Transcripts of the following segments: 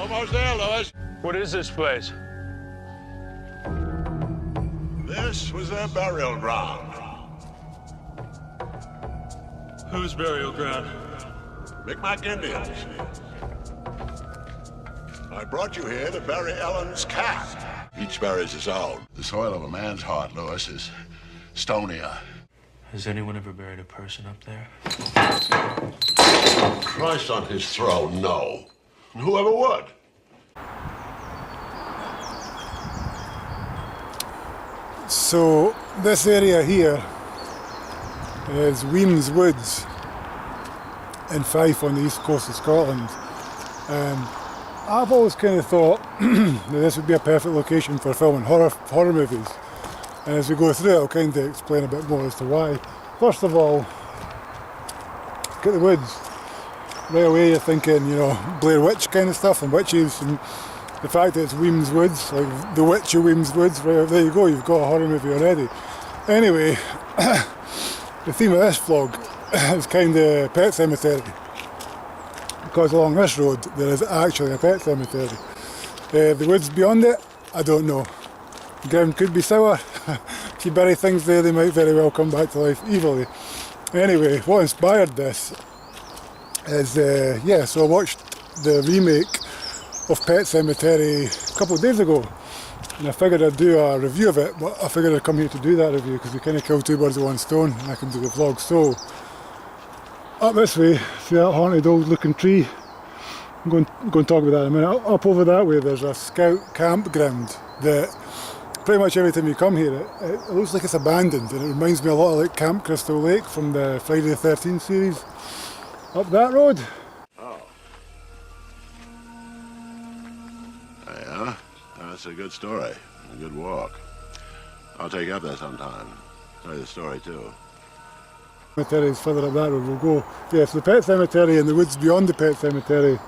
Almost there, Lewis. What is this place? This was their burial ground. Whose burial ground? Micmac Indians. I brought you here to bury Ellen's cat. Each buries his own. The soil of a man's heart, Lewis, is stonier. Has anyone ever buried a person up there? Christ on his throne, no. And whoever would. So this area here is Weems Woods in Fife on the east coast of Scotland. I've always kind of thought that this would be a perfect location for filming horror movies. And as we go through it, I'll kind of explain a bit more as to why. First of all, look at the woods. Right away you're thinking, you know, Blair Witch kind of stuff and witches, and the fact that it's Weems Woods, like the Witch of Weems Woods, right there you go, you've got a horror movie already. Anyway, the theme of this vlog is kind of Pet Sematary, because along this road there is actually a pet cemetery. The woods beyond it, I don't know. The ground could be sour. If you bury things there, they might very well come back to life evilly. Anyway, what inspired this is, so I watched the remake of Pet Sematary a couple of days ago, and I figured I'd do a review of it, but I figured I'd come here to do that review because we kind of kill two birds with one stone, and I can do the vlog. So, up this way, see that haunted old looking tree? I'm going to talk about that in a minute. Up over that way there's a scout campground that pretty much every time you come here it looks like it's abandoned, and it reminds me a lot of like Camp Crystal Lake from the Friday the 13th series. Up that road. Oh. Yeah, that's a good story. A good walk. I'll take you up there sometime. Tell you the story too. Cemetery is further up that road. We'll go. Yes, the Pet Cemetery and the woods beyond the Pet Cemetery.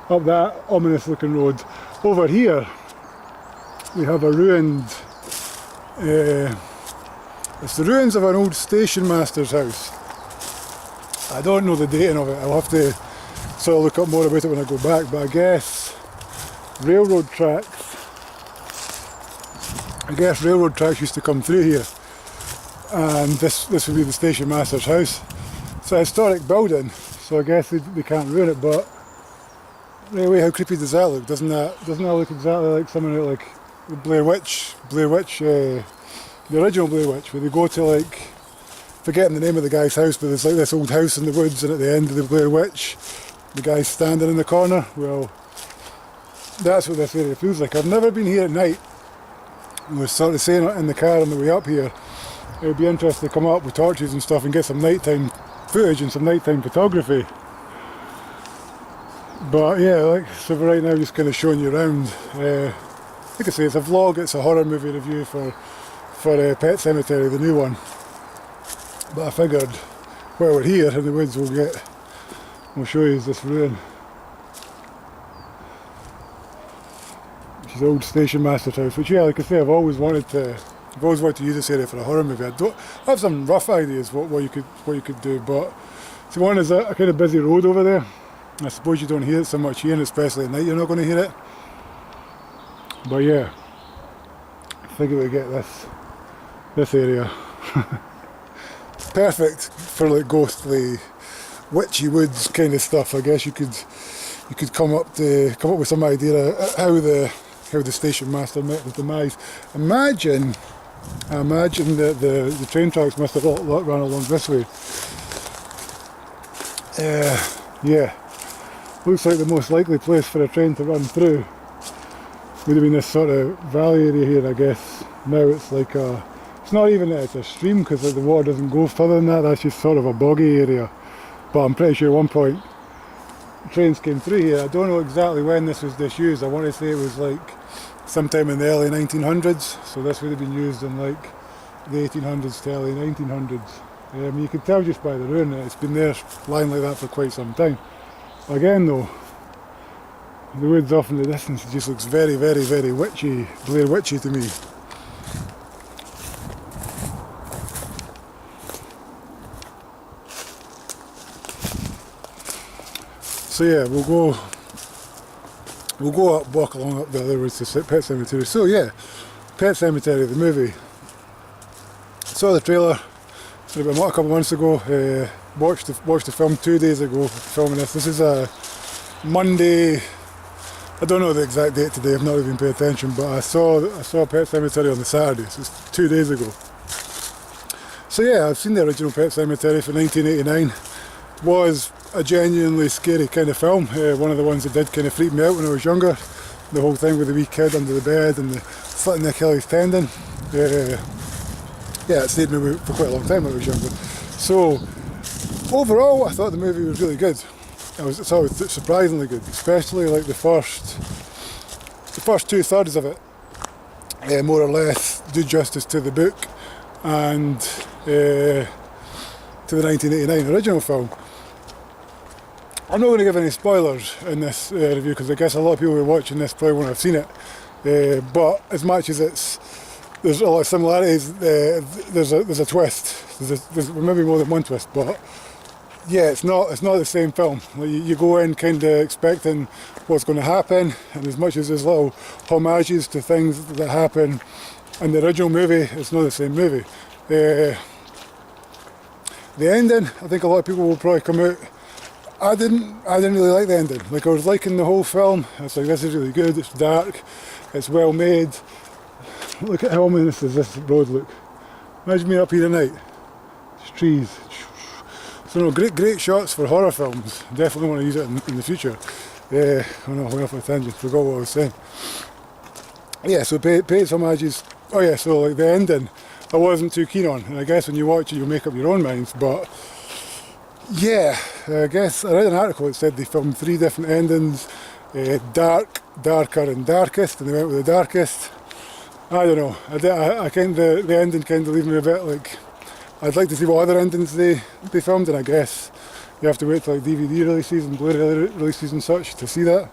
Up that ominous looking road. Over here we have a ruined, it's the ruins of an old station master's house. I don't know the dating of it, I'll have to sort of look up more about it when I go back, but I guess railroad tracks used to come through here, and this would be the station master's house. It's a historic building, so I guess they can't ruin it, but anyway, how creepy does that look? Doesn't that look exactly like something like the Blair Witch, the original Blair Witch, where they go to like, forgetting the name of the guy's house, but there's like this old house in the woods, and at the end of the Blair Witch, the guy's standing in the corner. Well, that's what this area feels like. I've never been here at night. I was sort of saying it in the car on the way up here. It would be interesting to come up with torches and stuff and get some nighttime footage and some nighttime photography. But yeah, like, so for right now, just kind of showing you around. Like I say, it's a vlog, it's a horror movie review for Pet Sematary, the new one. But I figured, while we're here in the woods, we'll show you this ruin. Which is old station master's house, which, yeah, like I say, I've always wanted to use this area for a horror movie. I have some rough ideas what you could do, but see, one is a kind of busy road over there. I suppose you don't hear it so much here, and especially at night you're not going to hear it. But yeah, I figure we get this area. It's perfect for like ghostly, witchy woods kind of stuff. I guess you could come up with some idea how the station master met his demise. I imagine that the train tracks must have run along this way. Yeah, looks like the most likely place for a train to run through would have been this sort of valley area here, I guess. Now it's like it's not even that it's a stream, because the water doesn't go further than that. That's just sort of a boggy area. But I'm pretty sure at one point trains came through here. I don't know exactly when this was disused. I want to say it was like sometime in the early 1900s. So this would have been used in like the 1800s to early 1900s. I mean, you can tell just by the ruin that it's been there lying like that for quite some time. Again though, the woods off in the distance, it just looks very, very, very witchy, Blair Witchy to me. So yeah, we'll go We'll go up, walk along up the other roads to Pet Sematary. So yeah, Pet Sematary, the movie. Saw the trailer about a couple of months ago. Watched the film 2 days ago. Filming this. This is a Monday. I don't know the exact date today. I've not even paid attention, but I saw Pet Sematary on the Saturday. So it's 2 days ago. So yeah, I've seen the original Pet Sematary for 1989. Was a genuinely scary kind of film. One of the ones that did kind of freak me out when I was younger. The whole thing with the wee kid under the bed and the slitting the Achilles tendon. Yeah, it stayed with me for quite a long time when I was younger. So overall, I thought the movie was really good. I thought it was surprisingly good, especially like the first 2/3 of it, more or less do justice to the book and to the 1989 original film. I'm not going to give any spoilers in this review because I guess a lot of people who are watching this probably won't have seen it. But as much as there's a lot of similarities, there's a twist. There's maybe more than one twist, but yeah, it's not the same film. Like you go in kind of expecting what's going to happen, and as much as there's little homages to things that happen in the original movie, it's not the same movie. The ending, I think a lot of people will probably come out. I didn't really like the ending. Like I was liking the whole film. I was like, this is really good. It's dark. It's well made. Look at how ominous does this road look. Imagine me up here at night. It's trees. So no, great shots for horror films. Definitely want to use it in the future. I know, I went off on a tangent. Forgot what I was saying. Yeah, so paid homages. Oh yeah, so like the ending, I wasn't too keen on. And I guess when you watch it, you'll make up your own minds. But yeah, I guess I read an article that said they filmed 3 different endings. Dark, darker and darkest, and they went with the darkest. I don't know, I kind of, the ending kind of leaves me a bit like, I'd like to see what other endings they filmed, and I guess you have to wait till like DVD releases and Blu-ray releases and such to see that.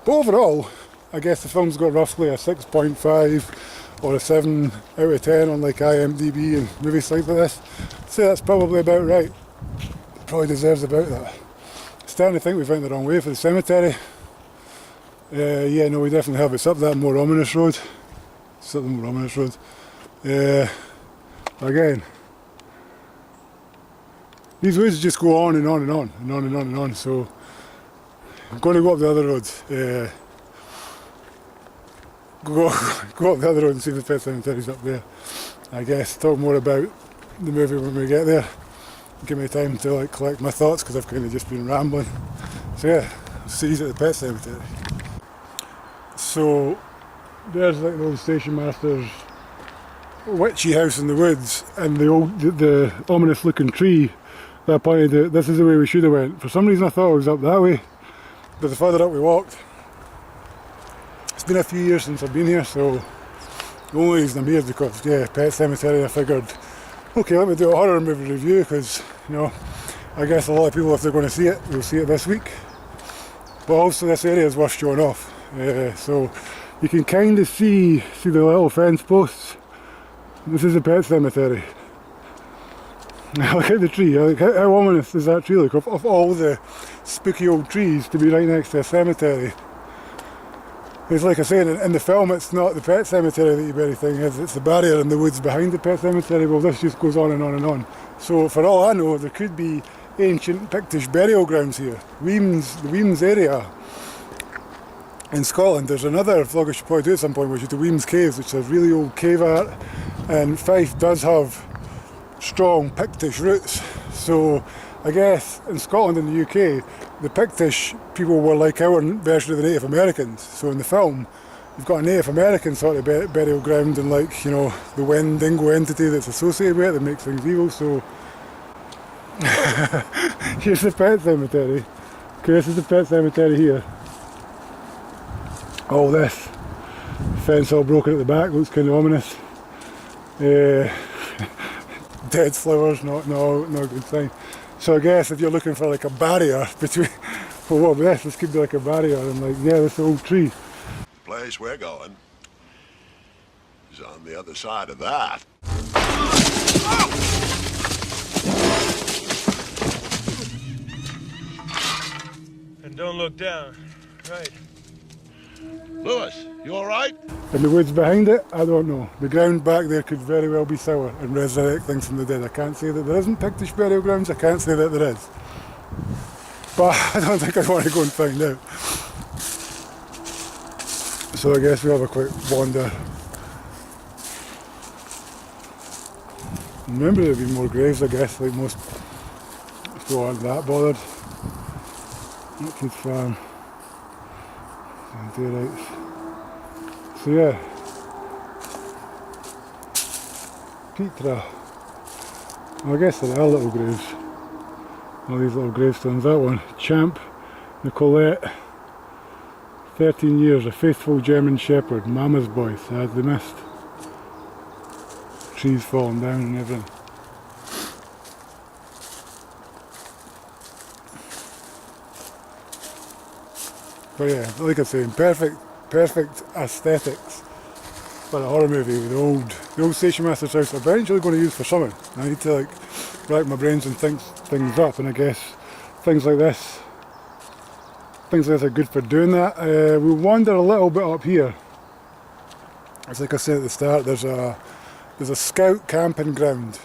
But overall, I guess the film's got roughly a 6.5 or a 7 out of 10 on like IMDb and movie sites like this. I'd say that's probably about right. Probably deserves about that. Starting to think we went the wrong way for the cemetery. Yeah, no, we definitely have. It's up that more ominous road. It's up the more ominous road. Again, these woods just go on and on and on and on and on and on. So I'm going to go up the other road. Go up the other road and see if the Pet Sematary's up there. I guess talk more about the movie when we get there. Give me time to like collect my thoughts because I've kind of just been rambling. So yeah, see you at the Pet Sematary. So there's like the old station master's witchy house in the woods, and the ominous looking tree that I pointed out. This is the way we should have went. For some reason I thought it was up that way, but the further up we walked. It's been a few years since I've been here, so the only reason I'm here is because yeah, Pet Sematary. I figured, okay, let me do a horror movie review because, you know, I guess a lot of people, if they're going to see it, will see it this week. But also this area is worth showing off. So you can kind of see the little fence posts. This is a Pet Sematary. Look at the tree. Like, how ominous does that tree look? Of all the spooky old trees to be right next to a cemetery. It's like I say, in the film it's not the Pet Sematary that you bury things, it's the barrier in the woods behind the Pet Sematary. Well, this just goes on and on and on. So for all I know, there could be ancient Pictish burial grounds here. The Weems area in Scotland. There's another vlog I should probably do at some point, which is the Weems Caves, which is really old cave art, and Fife does have strong Pictish roots. So I guess in Scotland and the UK, the Pictish people were like our version of the Native Americans. So in the film, you've got a Native American sort of burial ground, and like, you know, the Wendigo entity that's associated with it that makes things evil. So here's the Pet Sematary. Okay, this is the Pet Sematary here. All this fence all broken at the back, looks kind of ominous. Dead flowers, not a good sign. So I guess if you're looking for like a barrier between, well, what this could be like a barrier, and like, yeah, this old tree. The place we're going is on the other side of that. And don't look down. Right. Lewis, you all right? And the woods behind it, I don't know. The ground back there could very well be sour and resurrect things from the dead. I can't say that there isn't Pictish burial grounds, I can't say that there is. But I don't think I want to go and find out. So I guess we'll have a quick wander. Remember there'd be more graves, I guess, like most people aren't that bothered. Richard Farm. Daylights. So yeah. Petra. Well, I guess there are little graves. All these little gravestones. That one. Champ. Nicolette. 13 years. A faithful German shepherd. Mama's boy. Sad they missed. Trees falling down and everything. But yeah, like I was saying, perfect aesthetics for a horror movie with the old station master's house. I'm eventually going to use for something. I need to like rack my brains and think things up, and I guess things like this are good for doing that. We'll wander a little bit up here. It's like I said at the start, there's a scout camping ground,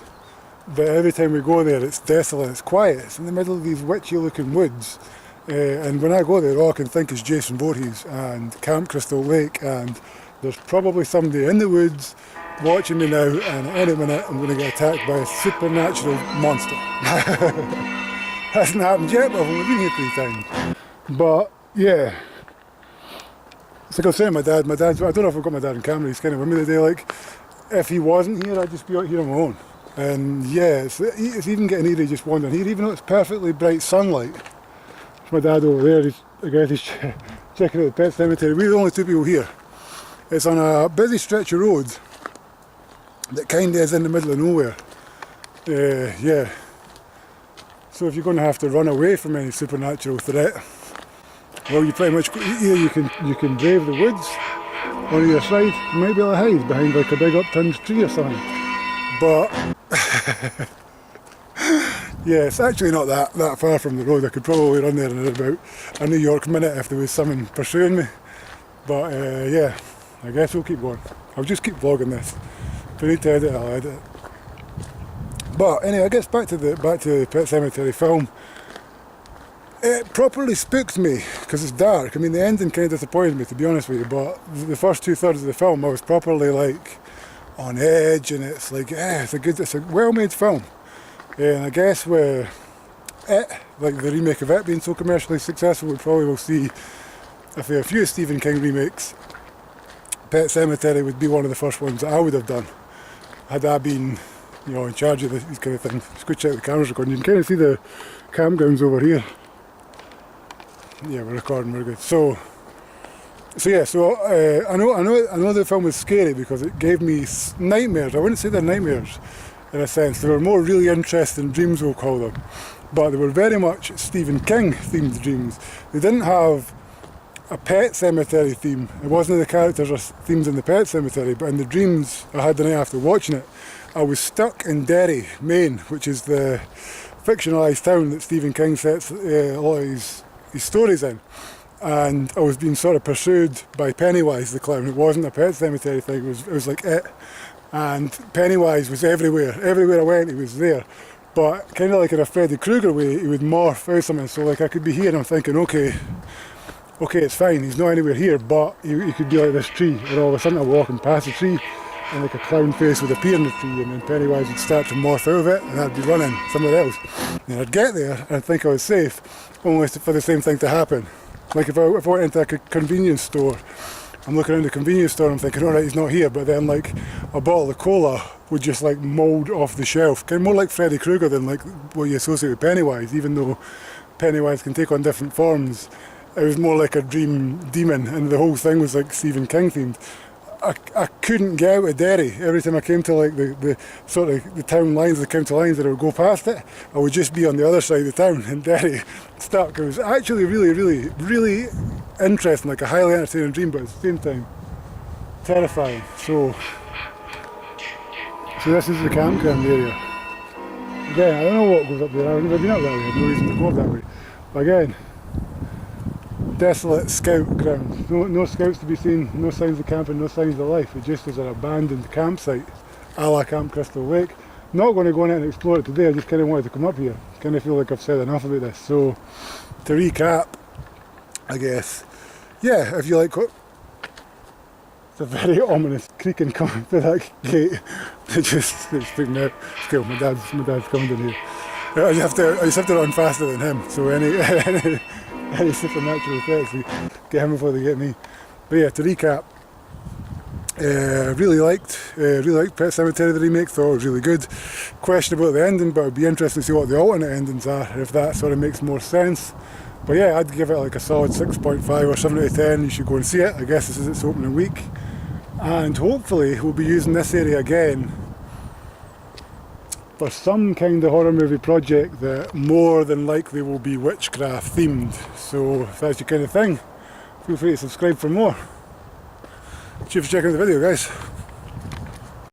but every time we go there it's desolate, it's quiet, it's in the middle of these witchy looking woods. And when I go there, all I can think is Jason Voorhees and Camp Crystal Lake, and there's probably somebody in the woods watching me now, and at any minute I'm going to get attacked by a supernatural monster. Hasn't happened yet, but I've only been here 3 times. But yeah, it's like I was saying, my dad, I don't know if I've got my dad on camera, he's kind of with me today, like, if he wasn't here I'd just be out here on my own. And yeah, it's even getting eerie just wandering here, even though it's perfectly bright sunlight. My dad over there, I guess he's checking out the Pet Sematary. We're the only 2 people here. It's on a busy stretch of road that kind of is in the middle of nowhere. Yeah. So if you're going to have to run away from any supernatural threat, well, you pretty much either you can brave the woods, or on your side you might be able to hide behind like a big upturned tree or something. But yeah, it's actually not that far from the road. I could probably run there in about a New York minute if there was someone pursuing me. But yeah, I guess we'll keep going. I'll just keep vlogging this. If I need to edit, I'll edit it. But anyway, I guess back to the Pet Sematary film. It properly spooked me because it's dark. I mean, the ending kind of disappointed me, to be honest with you. But the first 2/3 of the film, I was properly like on edge, and it's like, it's a well-made film. And I guess with it, like the remake of it being so commercially successful, we probably will see a few Stephen King remakes. Pet Sematary would be one of the first ones that I would have done had I been, in charge of these kind of things. Just go check the cameras recording. You can kind of see the campgrounds over here. Yeah, we're recording. We're good. So I know the film was scary because it gave me nightmares. I wouldn't say they're nightmares, in a sense. They were more really interesting dreams, we'll call them. But they were very much Stephen King themed dreams. They didn't have a Pet Sematary theme. It wasn't the characters or themes in the Pet Sematary, but in the dreams I had the night after watching it, I was stuck in Derry, Maine, which is the fictionalised town that Stephen King sets a lot of his stories in. And I was being sort of pursued by Pennywise the clown. It wasn't a Pet Sematary thing, it was like it. And Pennywise was everywhere. Everywhere I went, he was there. But kind of like in a Freddy Krueger way, he would morph out something. So like I could be here and I'm thinking, okay, it's fine, he's not anywhere here, but he could be like this tree. And all of a sudden I'm walking past the tree and like a clown face would appear in the tree, and then Pennywise would start to morph out of it, and I'd be running somewhere else. And I'd get there and I'd think I was safe, only for the same thing to happen. Like if I went into like a convenience store, I'm looking around the convenience store and I'm thinking, alright, he's not here, but then like a bottle of cola would just like mould off the shelf. Kind of more like Freddy Krueger than like what you associate with Pennywise, even though Pennywise can take on different forms. It was more like a dream demon, and the whole thing was like Stephen King themed. I couldn't get out of Derry. Every time I came to like the sort of the town lines, the county lines, that I would go past it, I would just be on the other side of the town in Derry, stuck. It was actually really, really, really interesting, like a highly entertaining dream, but at the same time terrifying. So this is the campground area. Again, I don't know what goes up there. I've never been up that way. I have no reason to go up that way. But again, desolate scout ground. No scouts to be seen, no signs of camping, no signs of life. It just is an abandoned campsite, a la Camp Crystal Lake. Not going to go in and explore it today, I just kind of wanted to come up here. Kind of feel like I've said enough about this. So, to recap, I guess, yeah, if you like, it's a very ominous creaking coming through that gate. It's freaking out. It's cool, my dad's coming in here. I just have to run faster than him, so any supernatural threats, we get him before they get me. But yeah, to recap, really liked Pet Sematary, the remake, thought it was really good. Questionable at the ending, but it'd be interesting to see what the alternate endings are, if that sort of makes more sense. But yeah, I'd give it like a solid 6.5 or 7 out of 10. You should go and see it. I guess this is its opening week. And hopefully we'll be using this area again for some kind of horror movie project that more than likely will be witchcraft themed. So if that's your kind of thing, feel free to subscribe for more. Cheers for checking out the video, guys.